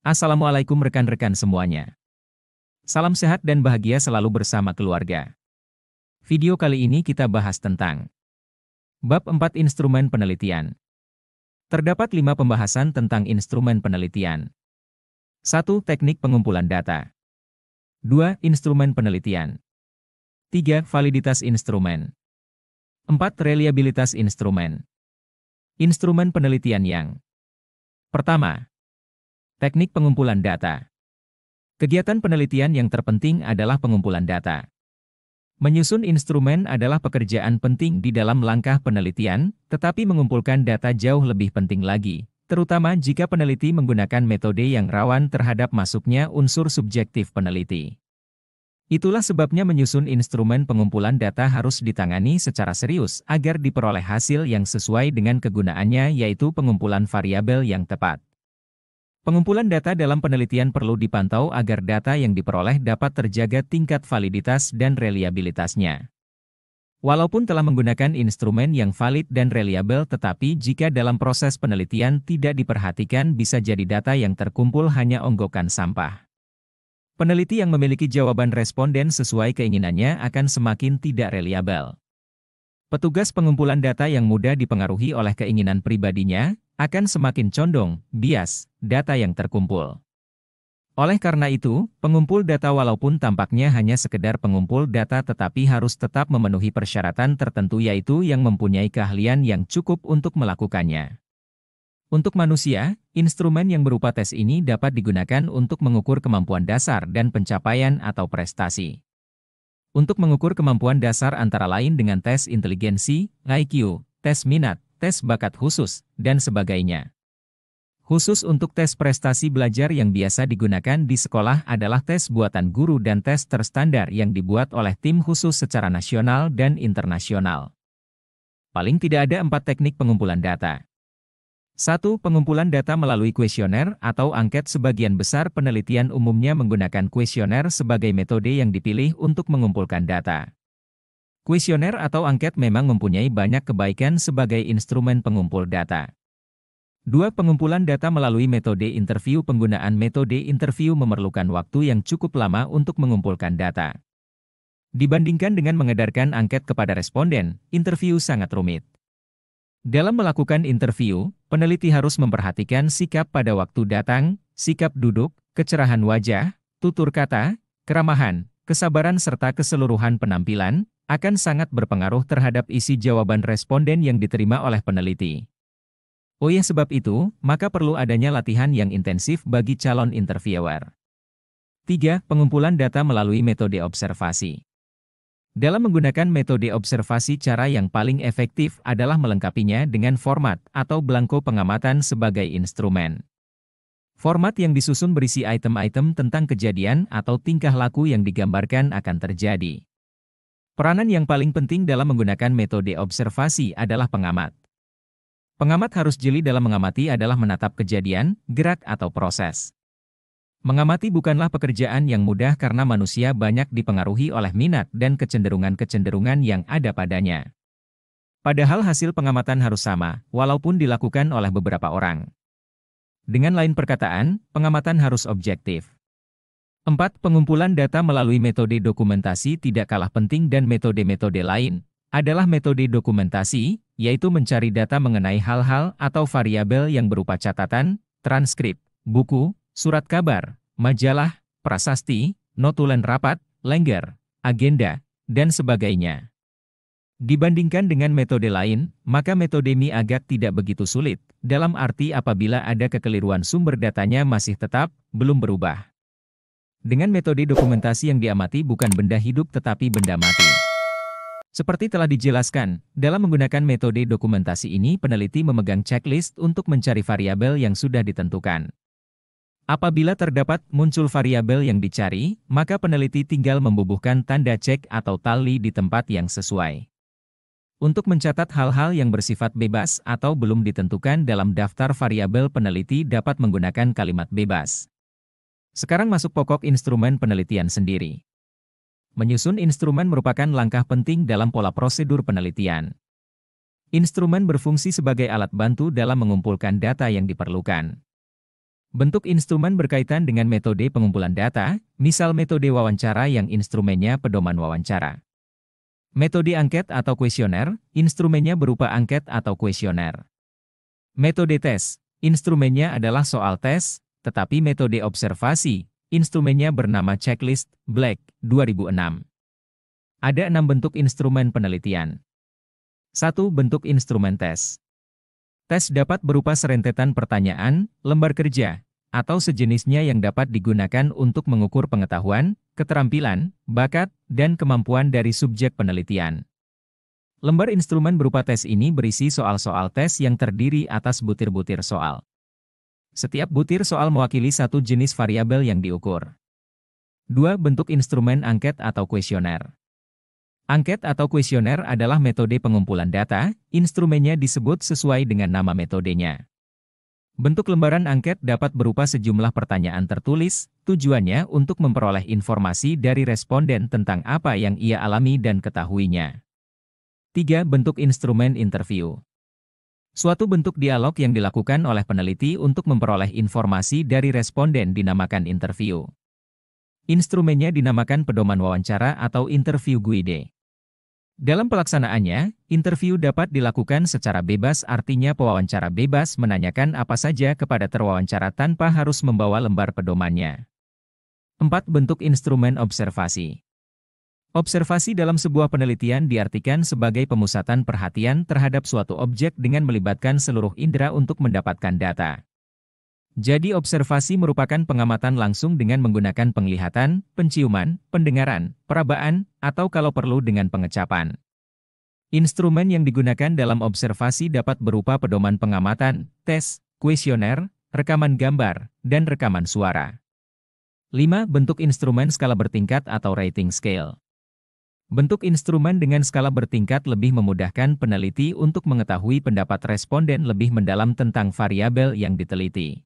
Assalamualaikum rekan-rekan semuanya. Salam sehat dan bahagia selalu bersama keluarga. Video kali ini kita bahas tentang Bab 4 Instrumen Penelitian. Terdapat 5 pembahasan tentang instrumen penelitian. 1. Teknik pengumpulan data. 2. Instrumen penelitian. 3. Validitas instrumen. 4. Reliabilitas instrumen. Instrumen penelitian yang pertama, teknik pengumpulan data. Kegiatan penelitian yang terpenting adalah pengumpulan data. Menyusun instrumen adalah pekerjaan penting di dalam langkah penelitian, tetapi mengumpulkan data jauh lebih penting lagi, terutama jika peneliti menggunakan metode yang rawan terhadap masuknya unsur subjektif peneliti. Itulah sebabnya menyusun instrumen pengumpulan data harus ditangani secara serius agar diperoleh hasil yang sesuai dengan kegunaannya, yaitu pengumpulan variabel yang tepat. Pengumpulan data dalam penelitian perlu dipantau agar data yang diperoleh dapat terjaga tingkat validitas dan reliabilitasnya. Walaupun telah menggunakan instrumen yang valid dan reliabel, tetapi jika dalam proses penelitian tidak diperhatikan, bisa jadi data yang terkumpul hanya onggokan sampah. Peneliti yang memiliki jawaban responden sesuai keinginannya akan semakin tidak reliabel. Petugas pengumpulan data yang mudah dipengaruhi oleh keinginan pribadinya akan semakin condong, bias, data yang terkumpul. Oleh karena itu, pengumpul data walaupun tampaknya hanya sekedar pengumpul data tetapi harus tetap memenuhi persyaratan tertentu, yaitu yang mempunyai keahlian yang cukup untuk melakukannya. Untuk manusia, instrumen yang berupa tes ini dapat digunakan untuk mengukur kemampuan dasar dan pencapaian atau prestasi. Untuk mengukur kemampuan dasar antara lain dengan tes inteligensi, IQ, tes minat, tes bakat khusus, dan sebagainya. Khusus untuk tes prestasi belajar yang biasa digunakan di sekolah adalah tes buatan guru dan tes terstandar yang dibuat oleh tim khusus secara nasional dan internasional. Paling tidak ada 4 teknik pengumpulan data. 1. Pengumpulan data melalui kuesioner atau angket. Sebagian besar penelitian umumnya menggunakan kuesioner sebagai metode yang dipilih untuk mengumpulkan data. Kuesioner atau angket memang mempunyai banyak kebaikan sebagai instrumen pengumpul data. 2. Pengumpulan data melalui metode interview. Penggunaan metode interview memerlukan waktu yang cukup lama untuk mengumpulkan data. Dibandingkan dengan mengedarkan angket kepada responden, interview sangat rumit. Dalam melakukan interview, peneliti harus memperhatikan sikap pada waktu datang, sikap duduk, kecerahan wajah, tutur kata, keramahan, kesabaran serta keseluruhan penampilan, akan sangat berpengaruh terhadap isi jawaban responden yang diterima oleh peneliti. Oleh sebab itu, maka perlu adanya latihan yang intensif bagi calon interviewer. 3. Pengumpulan data melalui metode observasi. Dalam menggunakan metode observasi, cara yang paling efektif adalah melengkapinya dengan format atau belangko pengamatan sebagai instrumen. Format yang disusun berisi item-item tentang kejadian atau tingkah laku yang digambarkan akan terjadi. Peranan yang paling penting dalam menggunakan metode observasi adalah pengamat. Pengamat harus jeli dalam mengamati, adalah menatap kejadian, gerak atau proses. Mengamati bukanlah pekerjaan yang mudah karena manusia banyak dipengaruhi oleh minat dan kecenderungan-kecenderungan yang ada padanya. Padahal hasil pengamatan harus sama, walaupun dilakukan oleh beberapa orang. Dengan lain perkataan, pengamatan harus objektif. 4. Pengumpulan data melalui metode dokumentasi tidak kalah penting, dan metode-metode lain adalah metode dokumentasi, yaitu mencari data mengenai hal-hal atau variabel yang berupa catatan, transkrip, buku, surat kabar, majalah, prasasti, notulen rapat, lengger, agenda, dan sebagainya. Dibandingkan dengan metode lain, maka metode ini agak tidak begitu sulit, dalam arti apabila ada kekeliruan sumber datanya masih tetap, belum berubah. Dengan metode dokumentasi yang diamati bukan benda hidup tetapi benda mati. Seperti telah dijelaskan, dalam menggunakan metode dokumentasi ini peneliti memegang checklist untuk mencari variabel yang sudah ditentukan. Apabila terdapat muncul variabel yang dicari, maka peneliti tinggal membubuhkan tanda cek atau tali di tempat yang sesuai. Untuk mencatat hal-hal yang bersifat bebas atau belum ditentukan dalam daftar variabel, peneliti dapat menggunakan kalimat bebas. Sekarang masuk pokok instrumen penelitian sendiri. Menyusun instrumen merupakan langkah penting dalam pola prosedur penelitian. Instrumen berfungsi sebagai alat bantu dalam mengumpulkan data yang diperlukan. Bentuk instrumen berkaitan dengan metode pengumpulan data, misal metode wawancara yang instrumennya pedoman wawancara. Metode angket atau kuesioner, instrumennya berupa angket atau kuesioner. Metode tes, instrumennya adalah soal tes, tetapi metode observasi, instrumennya bernama checklist, Black, 2006. Ada 6 bentuk instrumen penelitian. 1. Bentuk instrumen tes. Tes dapat berupa serentetan pertanyaan, lembar kerja, atau sejenisnya yang dapat digunakan untuk mengukur pengetahuan, keterampilan, bakat, dan kemampuan dari subjek penelitian. Lembar instrumen berupa tes ini berisi soal-soal tes yang terdiri atas butir-butir soal. Setiap butir soal mewakili satu jenis variabel yang diukur. 2. Bentuk instrumen angket atau kuesioner. Angket atau kuesioner adalah metode pengumpulan data, instrumennya disebut sesuai dengan nama metodenya. Bentuk lembaran angket dapat berupa sejumlah pertanyaan tertulis, tujuannya untuk memperoleh informasi dari responden tentang apa yang ia alami dan ketahuinya. 3. Bentuk instrumen interview. Suatu bentuk dialog yang dilakukan oleh peneliti untuk memperoleh informasi dari responden dinamakan interview. Instrumennya dinamakan pedoman wawancara atau interview guide. Dalam pelaksanaannya, interview dapat dilakukan secara bebas, artinya pewawancara bebas menanyakan apa saja kepada terwawancara tanpa harus membawa lembar pedomannya. 4. Bentuk instrumen observasi. Observasi dalam sebuah penelitian diartikan sebagai pemusatan perhatian terhadap suatu objek dengan melibatkan seluruh indera untuk mendapatkan data. Jadi observasi merupakan pengamatan langsung dengan menggunakan penglihatan, penciuman, pendengaran, perabaan, atau kalau perlu dengan pengecapan. Instrumen yang digunakan dalam observasi dapat berupa pedoman pengamatan, tes, kuesioner, rekaman gambar, dan rekaman suara. 5. Bentuk instrumen skala bertingkat atau rating scale. Bentuk instrumen dengan skala bertingkat lebih memudahkan peneliti untuk mengetahui pendapat responden lebih mendalam tentang variabel yang diteliti.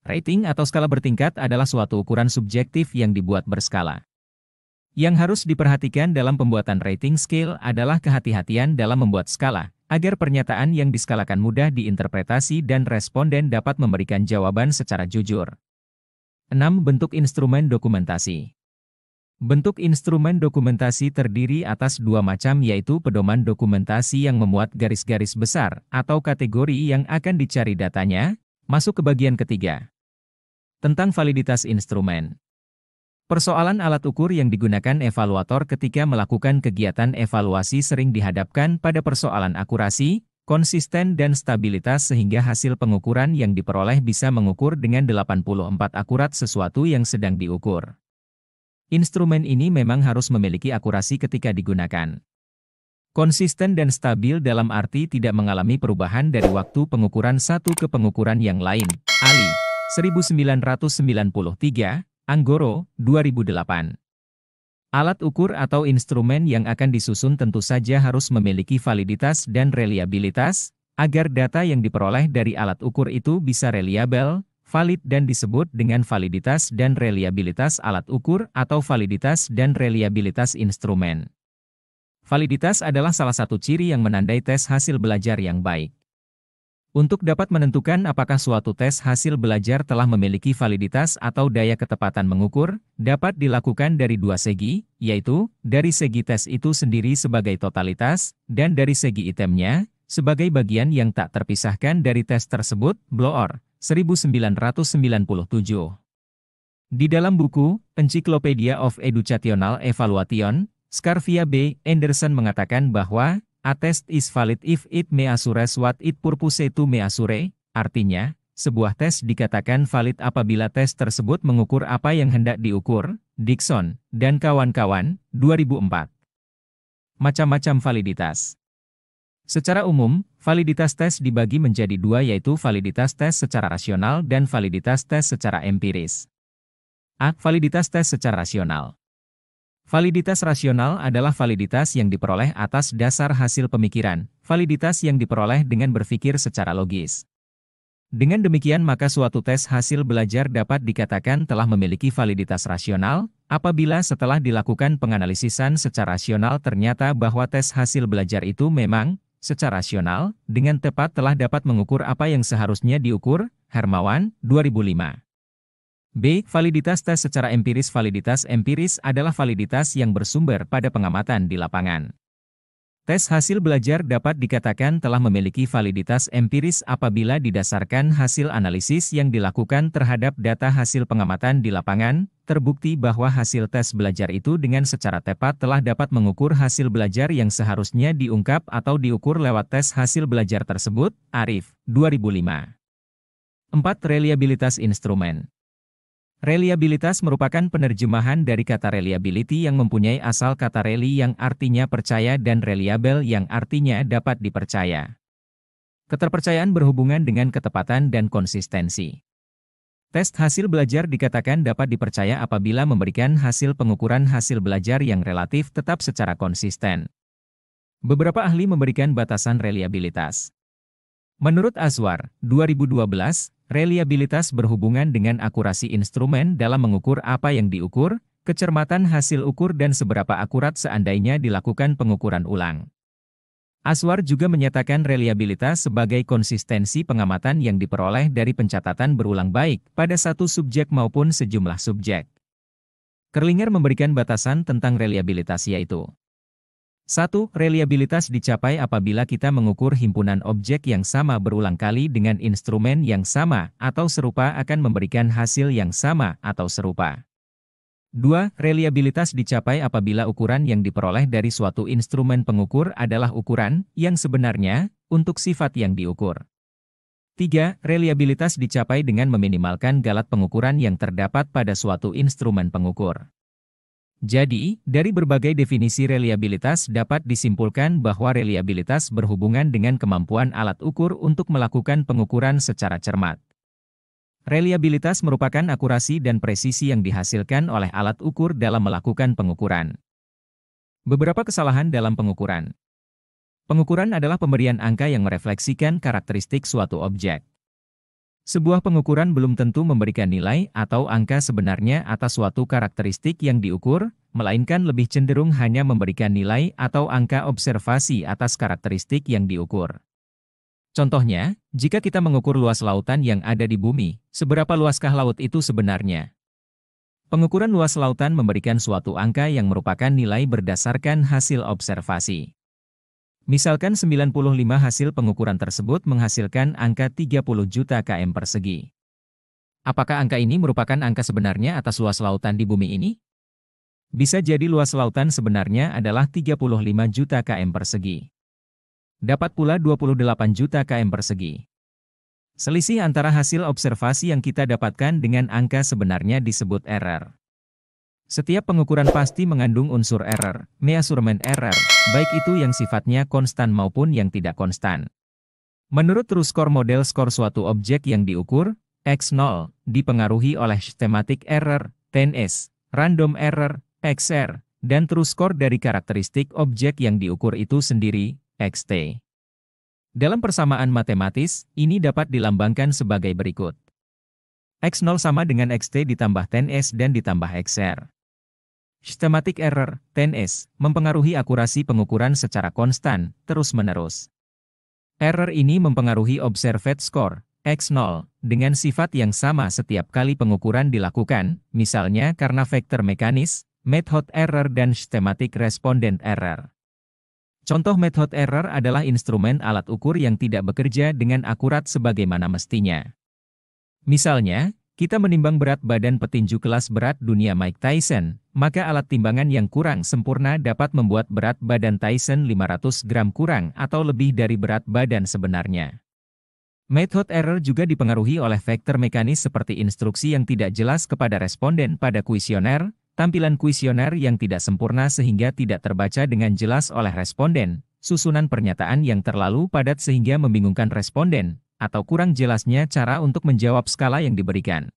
Rating atau skala bertingkat adalah suatu ukuran subjektif yang dibuat berskala. Yang harus diperhatikan dalam pembuatan rating scale adalah kehati-hatian dalam membuat skala, agar pernyataan yang diskalakan mudah diinterpretasi dan responden dapat memberikan jawaban secara jujur. 6. Bentuk instrumen dokumentasi. Bentuk instrumen dokumentasi terdiri atas 2 macam, yaitu pedoman dokumentasi yang memuat garis-garis besar atau kategori yang akan dicari datanya. Masuk ke bagian ketiga. Tentang validitas instrumen. Persoalan alat ukur yang digunakan evaluator ketika melakukan kegiatan evaluasi sering dihadapkan pada persoalan akurasi, konsisten dan stabilitas sehingga hasil pengukuran yang diperoleh bisa mengukur dengan 84% akurat sesuatu yang sedang diukur. Instrumen ini memang harus memiliki akurasi ketika digunakan. Konsisten dan stabil dalam arti tidak mengalami perubahan dari waktu pengukuran satu ke pengukuran yang lain. Ali, 1993, Anggoro, 2008. Alat ukur atau instrumen yang akan disusun tentu saja harus memiliki validitas dan reliabilitas, agar data yang diperoleh dari alat ukur itu bisa reliabel, valid dan disebut dengan validitas dan reliabilitas alat ukur atau validitas dan reliabilitas instrumen. Validitas adalah salah satu ciri yang menandai tes hasil belajar yang baik. Untuk dapat menentukan apakah suatu tes hasil belajar telah memiliki validitas atau daya ketepatan mengukur, dapat dilakukan dari 2 segi, yaitu, dari segi tes itu sendiri sebagai totalitas, dan dari segi itemnya, sebagai bagian yang tak terpisahkan dari tes tersebut, Bloor, 1997. Di dalam buku, Encyclopedia of Educational Evaluation, Scarvia B. Anderson mengatakan bahwa, a test is valid if it measures what it purpose to measure, artinya, sebuah tes dikatakan valid apabila tes tersebut mengukur apa yang hendak diukur. Dickson, dan kawan-kawan, 2004. Macam-macam validitas. Secara umum, validitas tes dibagi menjadi 2, yaitu validitas tes secara rasional dan validitas tes secara empiris. A. Validitas tes secara rasional. Validitas rasional adalah validitas yang diperoleh atas dasar hasil pemikiran, validitas yang diperoleh dengan berpikir secara logis. Dengan demikian maka suatu tes hasil belajar dapat dikatakan telah memiliki validitas rasional, apabila setelah dilakukan penganalisisan secara rasional ternyata bahwa tes hasil belajar itu memang, secara rasional, dengan tepat telah dapat mengukur apa yang seharusnya diukur, Hermawan, 2005. B. Validitas tes secara empiris. Validitas empiris adalah validitas yang bersumber pada pengamatan di lapangan. Tes hasil belajar dapat dikatakan telah memiliki validitas empiris apabila didasarkan hasil analisis yang dilakukan terhadap data hasil pengamatan di lapangan, terbukti bahwa hasil tes belajar itu dengan secara tepat telah dapat mengukur hasil belajar yang seharusnya diungkap atau diukur lewat tes hasil belajar tersebut. Arif, 2005. 4. Reliabilitas instrumen. Reliabilitas merupakan penerjemahan dari kata reliability yang mempunyai asal kata reli yang artinya percaya dan reliable yang artinya dapat dipercaya. Keterpercayaan berhubungan dengan ketepatan dan konsistensi. Tes hasil belajar dikatakan dapat dipercaya apabila memberikan hasil pengukuran hasil belajar yang relatif tetap secara konsisten. Beberapa ahli memberikan batasan reliabilitas. Menurut Azwar, 2012, reliabilitas berhubungan dengan akurasi instrumen dalam mengukur apa yang diukur, kecermatan hasil ukur dan seberapa akurat seandainya dilakukan pengukuran ulang. Azwar juga menyatakan reliabilitas sebagai konsistensi pengamatan yang diperoleh dari pencatatan berulang baik pada satu subjek maupun sejumlah subjek. Kerlinger memberikan batasan tentang reliabilitas yaitu 1. Reliabilitas dicapai apabila kita mengukur himpunan objek yang sama berulang kali dengan instrumen yang sama atau serupa akan memberikan hasil yang sama atau serupa. 2. Reliabilitas dicapai apabila ukuran yang diperoleh dari suatu instrumen pengukur adalah ukuran yang sebenarnya untuk sifat yang diukur. 3. Reliabilitas dicapai dengan meminimalkan galat pengukuran yang terdapat pada suatu instrumen pengukur. Jadi, dari berbagai definisi reliabilitas dapat disimpulkan bahwa reliabilitas berhubungan dengan kemampuan alat ukur untuk melakukan pengukuran secara cermat. Reliabilitas merupakan akurasi dan presisi yang dihasilkan oleh alat ukur dalam melakukan pengukuran. Beberapa kesalahan dalam pengukuran. Pengukuran adalah pemberian angka yang merefleksikan karakteristik suatu objek. Sebuah pengukuran belum tentu memberikan nilai atau angka sebenarnya atas suatu karakteristik yang diukur, melainkan lebih cenderung hanya memberikan nilai atau angka observasi atas karakteristik yang diukur. Contohnya, jika kita mengukur luas lautan yang ada di bumi, seberapa luaskah laut itu sebenarnya? Pengukuran luas lautan memberikan suatu angka yang merupakan nilai berdasarkan hasil observasi. Misalkan 95 hasil pengukuran tersebut menghasilkan angka 30 juta km persegi. Apakah angka ini merupakan angka sebenarnya atas luas lautan di bumi ini? Bisa jadi luas lautan sebenarnya adalah 35 juta km persegi. Dapat pula 28 juta km persegi. Selisih antara hasil observasi yang kita dapatkan dengan angka sebenarnya disebut error. Setiap pengukuran pasti mengandung unsur error, measurement error, baik itu yang sifatnya konstan maupun yang tidak konstan. Menurut true score model skor suatu objek yang diukur, X0, dipengaruhi oleh systematic error, 10S, random error, XR, dan true score dari karakteristik objek yang diukur itu sendiri, XT. Dalam persamaan matematis, ini dapat dilambangkan sebagai berikut. X0 sama dengan XT ditambah 10S dan ditambah XR. Systematic error, 10S, mempengaruhi akurasi pengukuran secara konstan, terus-menerus. Error ini mempengaruhi observed score, X0, dengan sifat yang sama setiap kali pengukuran dilakukan, misalnya karena vektor mekanis, method error dan systematic respondent error. Contoh method error adalah instrumen alat ukur yang tidak bekerja dengan akurat sebagaimana mestinya. Misalnya, kita menimbang berat badan petinju kelas berat dunia Mike Tyson, maka alat timbangan yang kurang sempurna dapat membuat berat badan Tyson 500 gram kurang atau lebih dari berat badan sebenarnya. Method error juga dipengaruhi oleh faktor mekanis seperti instruksi yang tidak jelas kepada responden pada kuesioner, tampilan kuesioner yang tidak sempurna sehingga tidak terbaca dengan jelas oleh responden, susunan pernyataan yang terlalu padat sehingga membingungkan responden, atau kurang jelasnya cara untuk menjawab skala yang diberikan.